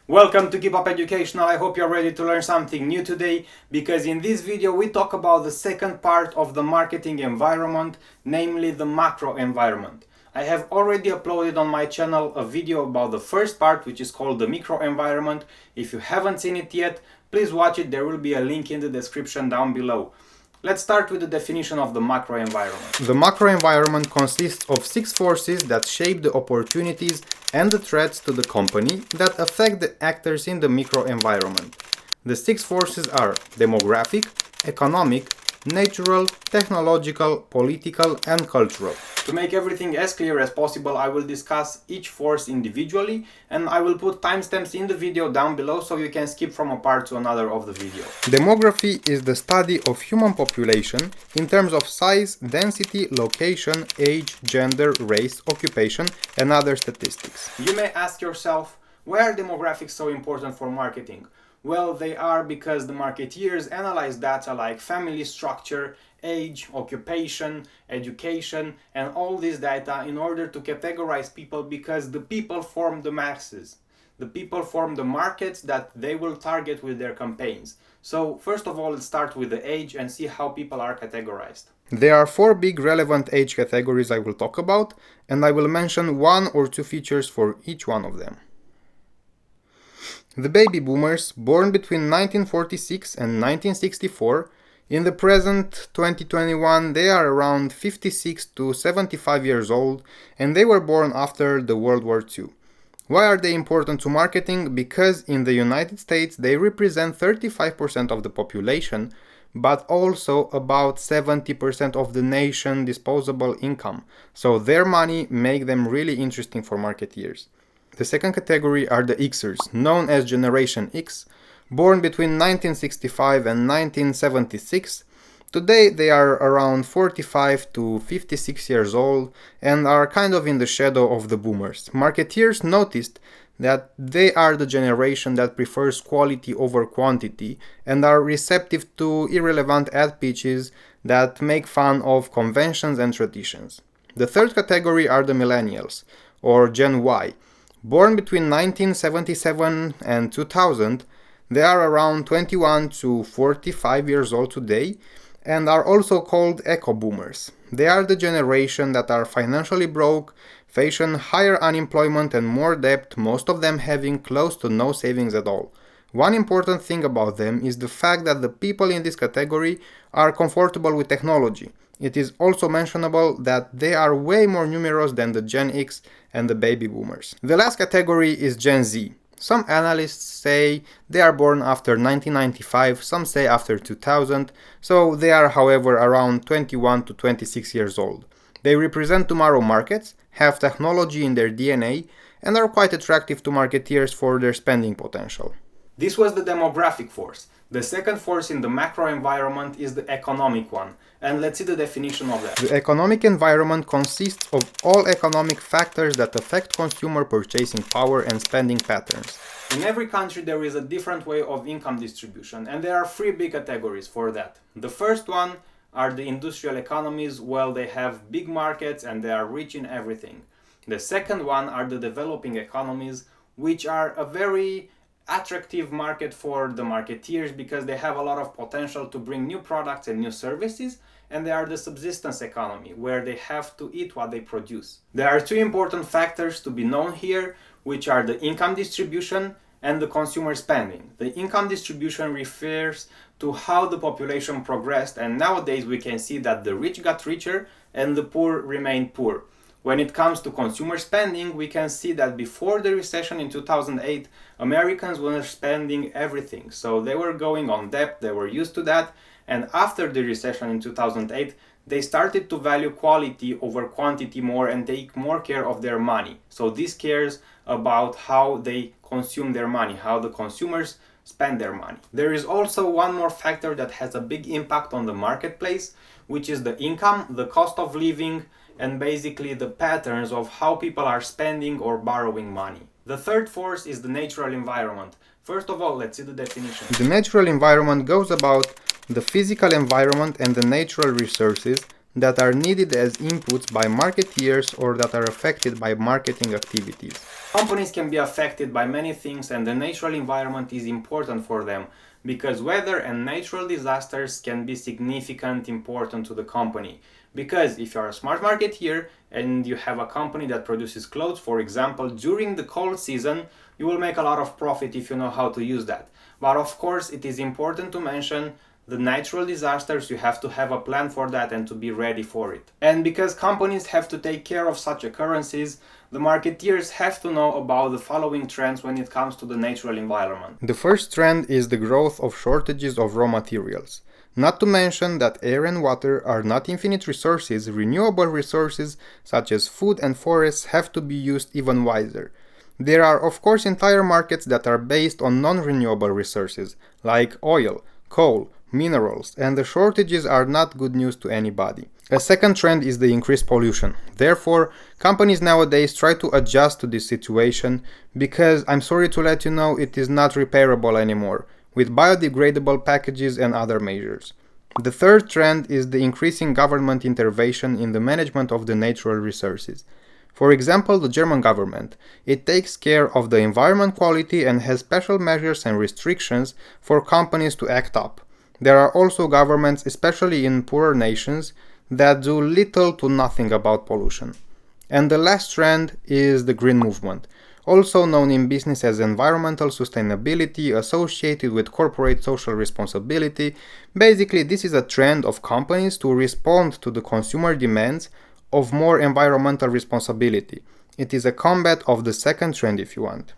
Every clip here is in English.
Welcome to Keep Up Educational. I hope you're ready to learn something new today, because in this video we talk about the second part of the marketing environment, namely the macro environment. I have already uploaded on my channel a video about the first part, which is called the micro environment. If you haven't seen it yet, please watch it. There will be a link in the description down below. Let's start with the definition of the macro environment. The macro environment consists of 6 forces that shape the opportunities and the threats to the company that affect the actors in the micro environment. The 6 forces are demographic, economic, natural, technological, political, and cultural. To make everything as clear as possible, I will discuss each force individually, and I will put timestamps in the video down below so you can skip from a part to another of the video. Demography is the study of human population in terms of size, density, location, age, gender, race, occupation, and other statistics. You may ask yourself, why are demographics so important for marketing? Well, they are because the marketeers analyze data like family structure, age, occupation, education, and all this data in order to categorize people, because the people form the masses. The people form the markets that they will target with their campaigns. So first of all, let's start with the age and see how people are categorized. There are 4 big relevant age categories I will talk about, and I will mention 1 or 2 features for each one of them. The baby boomers, born between 1946 and 1964, in the present 2021 they are around 56 to 75 years old, and they were born after the World War II. Why are they important to marketing? Because in the United States they represent 35% of the population, but also about 70% of the nation's disposable income, so their money make them really interesting for marketeers. The second category are the Xers, known as Generation X, born between 1965 and 1976. Today they are around 45 to 56 years old and are kind of in the shadow of the boomers. Marketeers noticed that they are the generation that prefers quality over quantity and are receptive to irrelevant ad pitches that make fun of conventions and traditions. The third category are the Millennials, or Gen Y. Born between 1977 and 2000, they are around 21 to 45 years old today and are also called eco-boomers. They are the generation that are financially broke, facing higher unemployment and more debt, most of them having close to no savings at all. One important thing about them is the fact that the people in this category are comfortable with technology. It is also mentionable that they are way more numerous than the Gen X and the baby boomers. The last category is Gen Z. Some analysts say they are born after 1995, some say after 2000, so they are, however, around 21 to 26 years old. They represent tomorrow markets, have technology in their DNA, and are quite attractive to marketeers for their spending potential. This was the demographic force. The second force in the macro environment is the economic one, and let's see the definition of that. The economic environment consists of all economic factors that affect consumer purchasing power and spending patterns. In every country there is a different way of income distribution, and there are 3 big categories for that. The first one are the industrial economies. Well, they have big markets and they are rich in everything. The second one are the developing economies, which are a very attractive market for the marketeers because they have a lot of potential to bring new products and new services, and they are the subsistence economy, where they have to eat what they produce. There are 2 important factors to be known here, which are the income distribution and the consumer spending. The income distribution refers to how the population progressed, and nowadays we can see that the rich got richer and the poor remained poor. When it comes to consumer spending, we can see that before the recession in 2008, Americans were spending everything. So they were going on debt, they were used to that. And after the recession in 2008, they started to value quality over quantity more and take more care of their money. So this cares about how they consume their money, how the consumers spend their money. There is also one more factor that has a big impact on the marketplace, which is the income, the cost of living, and basically the patterns of how people are spending or borrowing money. The third force is the natural environment. First of all, let's see the definition. The natural environment goes about the physical environment and the natural resources that are needed as inputs by marketeers or that are affected by marketing activities. Companies can be affected by many things, and the natural environment is important for them because weather and natural disasters can be significant important to the company. Because if you are a smart marketeer and you have a company that produces clothes, for example, during the cold season, you will make a lot of profit if you know how to use that. But of course, it is important to mention the natural disasters. You have to have a plan for that and to be ready for it. And because companies have to take care of such occurrences, the marketeers have to know about the following trends when it comes to the natural environment. The first trend is the growth of shortages of raw materials. Not to mention that air and water are not infinite resources. Renewable resources such as food and forests have to be used even wiser. There are of course entire markets that are based on non-renewable resources like oil, coal, minerals, and the shortages are not good news to anybody. A second trend is the increased pollution. Therefore, companies nowadays try to adjust to this situation because I'm sorry to let you know it is not repairable anymore, with biodegradable packages and other measures. The third trend is the increasing government intervention in the management of the natural resources. For example, the German government. It takes care of the environment quality and has special measures and restrictions for companies to act up. There are also governments, especially in poorer nations, that do little to nothing about pollution. And the last trend is the green movement, also known in business as environmental sustainability associated with corporate social responsibility. Basically, this is a trend of companies to respond to the consumer demands of more environmental responsibility. It is a combat of the second trend if you want.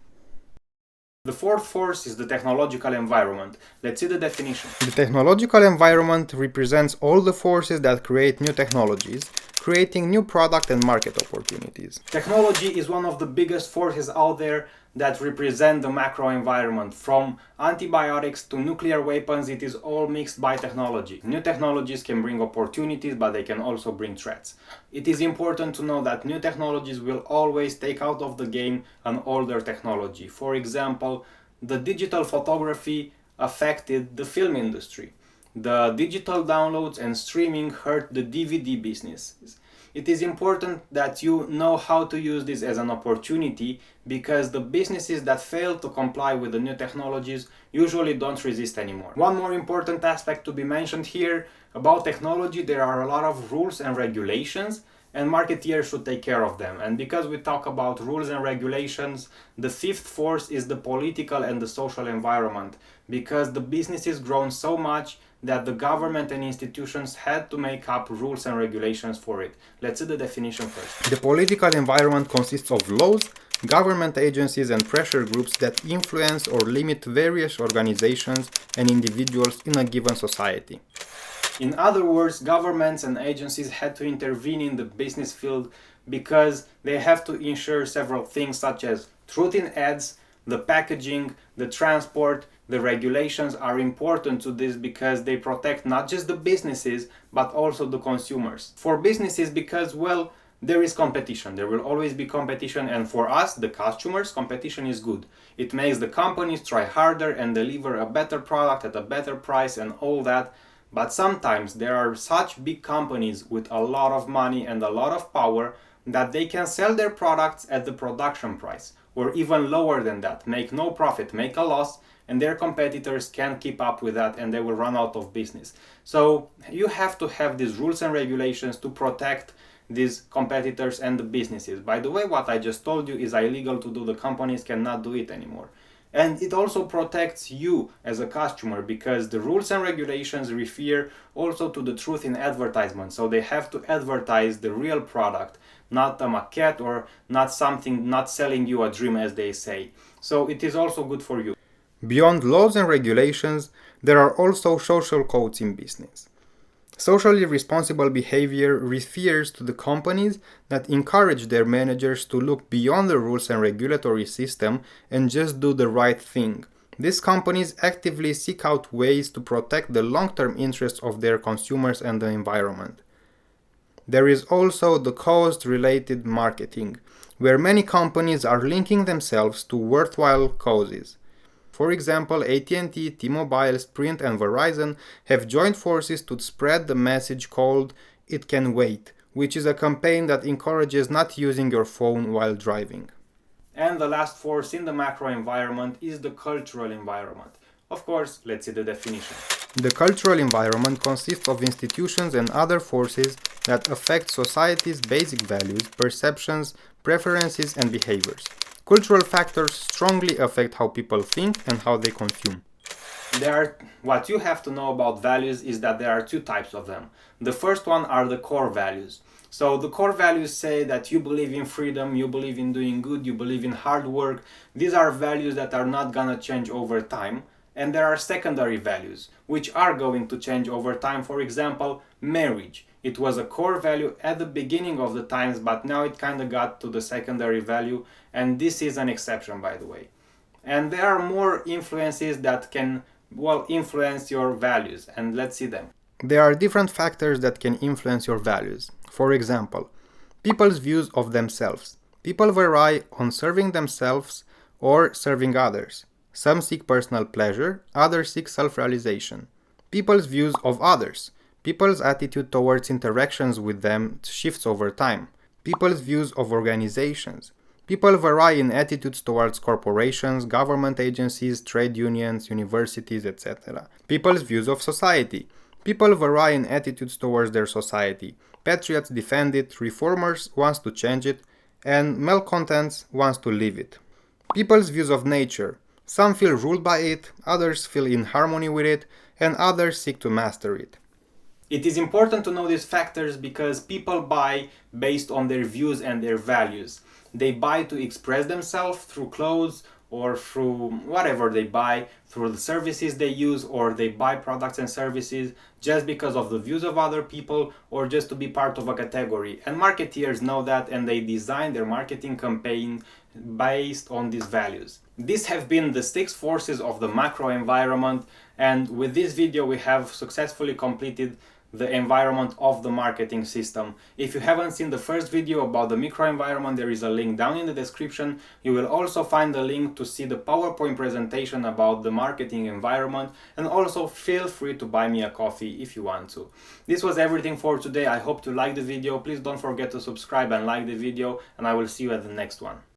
The fourth force is the technological environment. Let's see the definition. The technological environment represents all the forces that create new technologies, creating new product and market opportunities. Technology is one of the biggest forces out there that represent the macro environment. From antibiotics to nuclear weapons, it is all mixed by technology. New technologies can bring opportunities, but they can also bring threats. It is important to know that new technologies will always take out of the game an older technology. For example, the digital photography affected the film industry. The digital downloads and streaming hurt the DVD businesses. It is important that you know how to use this as an opportunity because the businesses that fail to comply with the new technologies usually don't resist anymore. One more important aspect to be mentioned here about technology: there are a lot of rules and regulations, and marketeers should take care of them. And because we talk about rules and regulations, the fifth force is the political and the social environment, because the business has grown so much that the government and institutions had to make up rules and regulations for it. Let's see the definition first. The political environment consists of laws, government agencies and pressure groups that influence or limit various organizations and individuals in a given society. In other words, governments and agencies had to intervene in the business field because they have to ensure several things such as truth in ads, the packaging, the transport. The regulations are important to this because they protect not just the businesses but also the consumers. For businesses, because, well, there is competition. There will always be competition, and for us, the customers, competition is good. It makes the companies try harder and deliver a better product at a better price and all that. But sometimes there are such big companies with a lot of money and a lot of power that they can sell their products at the production price or even lower than that, make no profit, make a loss, and their competitors can't keep up with that and they will run out of business. So you have to have these rules and regulations to protect these competitors and the businesses. By the way, what I just told you is illegal to do. The companies cannot do it anymore. And it also protects you as a customer because the rules and regulations refer also to the truth in advertisement. So they have to advertise the real product, not a maquette or not something, not selling you a dream, as they say. So it is also good for you. Beyond laws and regulations, there are also social codes in business. Socially responsible behavior refers to the companies that encourage their managers to look beyond the rules and regulatory system and just do the right thing. These companies actively seek out ways to protect the long-term interests of their consumers and the environment. There is also the cause-related marketing, where many companies are linking themselves to worthwhile causes. For example, AT&T, T-Mobile, Sprint and Verizon have joined forces to spread the message called It Can Wait, which is a campaign that encourages not using your phone while driving. And the last force in the macro environment is the cultural environment. Of course, let's see the definition. The cultural environment consists of institutions and other forces that affect society's basic values, perceptions, preferences, and behaviors. Cultural factors strongly affect how people think and how they consume. What you have to know about values is that there are two types of them. The first one are the core values. So the core values say that you believe in freedom, you believe in doing good, you believe in hard work. These are values that are not gonna change over time. And there are secondary values, which are going to change over time. For example, marriage. It was a core value at the beginning of the times, but now it kind of got to the secondary value, and this is an exception, by the way. And there are more influences that can, influence your values, and let's see them. There are different factors that can influence your values. For example, people's views of themselves. People vary on serving themselves or serving others. Some seek personal pleasure, others seek self-realization. People's views of others. People's attitude towards interactions with them shifts over time. People's views of organizations. People vary in attitudes towards corporations, government agencies, trade unions, universities, etc. People's views of society. People vary in attitudes towards their society. Patriots defend it, reformers wants to change it, and malcontents wants to leave it. People's views of nature. Some feel ruled by it, others feel in harmony with it, and others seek to master it. It is important to know these factors because people buy based on their views and their values. They buy to express themselves through clothes or through whatever they buy, through the services they use, or they buy products and services just because of the views of other people or just to be part of a category. And marketeers know that, and they design their marketing campaign based on these values. These have been the 6 forces of the macro environment, and with this video we have successfully completed the environment of the marketing system. If you haven't seen the first video about the micro environment, there is a link down in the description. You will also find the link to see the PowerPoint presentation about the marketing environment, and also feel free to buy me a coffee if you want to. This was everything for today. I hope you liked the video. Please don't forget to subscribe and like the video, and I will see you at the next one.